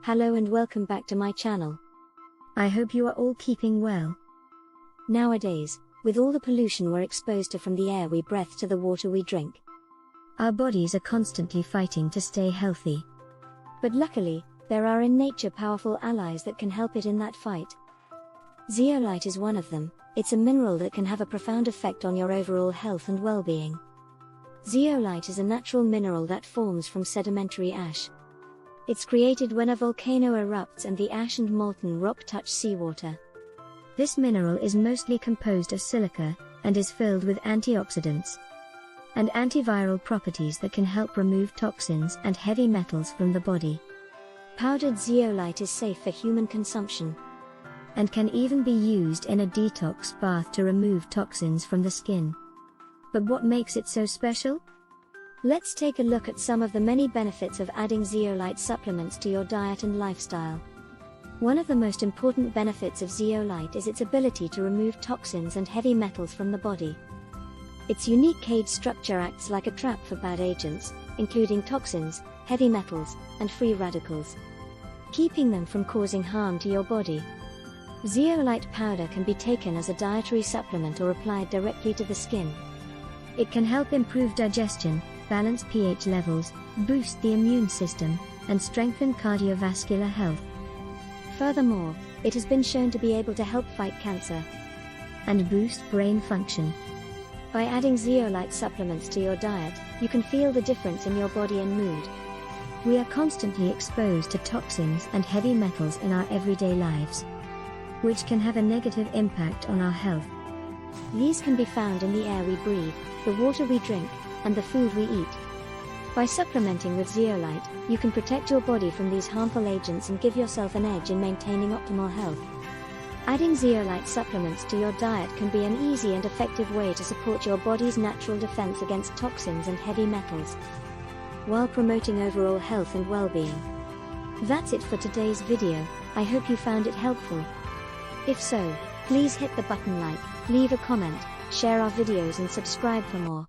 Hello and welcome back to my channel. I hope you are all keeping well. Nowadays, with all the pollution we're exposed to from the air we breathe to the water we drink, our bodies are constantly fighting to stay healthy. But luckily, there are in nature powerful allies that can help it in that fight. Zeolite is one of them. It's a mineral that can have a profound effect on your overall health and well-being. Zeolite is a natural mineral that forms from sedimentary ash. It's created when a volcano erupts and the ash and molten rock touch seawater. This mineral is mostly composed of silica, and is filled with antioxidants and antiviral properties that can help remove toxins and heavy metals from the body. Powdered zeolite is safe for human consumption, and can even be used in a detox bath to remove toxins from the skin. But what makes it so special? Let's take a look at some of the many benefits of adding zeolite supplements to your diet and lifestyle. One of the most important benefits of zeolite is its ability to remove toxins and heavy metals from the body. Its unique cage structure acts like a trap for bad agents, including toxins, heavy metals, and free radicals, keeping them from causing harm to your body. Zeolite powder can be taken as a dietary supplement or applied directly to the skin. It can help improve digestion, balance pH levels, boost the immune system, and strengthen cardiovascular health. Furthermore, it has been shown to be able to help fight cancer and boost brain function. By adding zeolite supplements to your diet, you can feel the difference in your body and mood. We are constantly exposed to toxins and heavy metals in our everyday lives, which can have a negative impact on our health. These can be found in the air we breathe, the water we drink, and the food we eat. By supplementing with zeolite, you can protect your body from these harmful agents and give yourself an edge in maintaining optimal health. Adding zeolite supplements to your diet can be an easy and effective way to support your body's natural defense against toxins and heavy metals, while promoting overall health and well-being. That's it for today's video. I hope you found it helpful. If so, please hit the button like, leave a comment, share our videos and subscribe for more.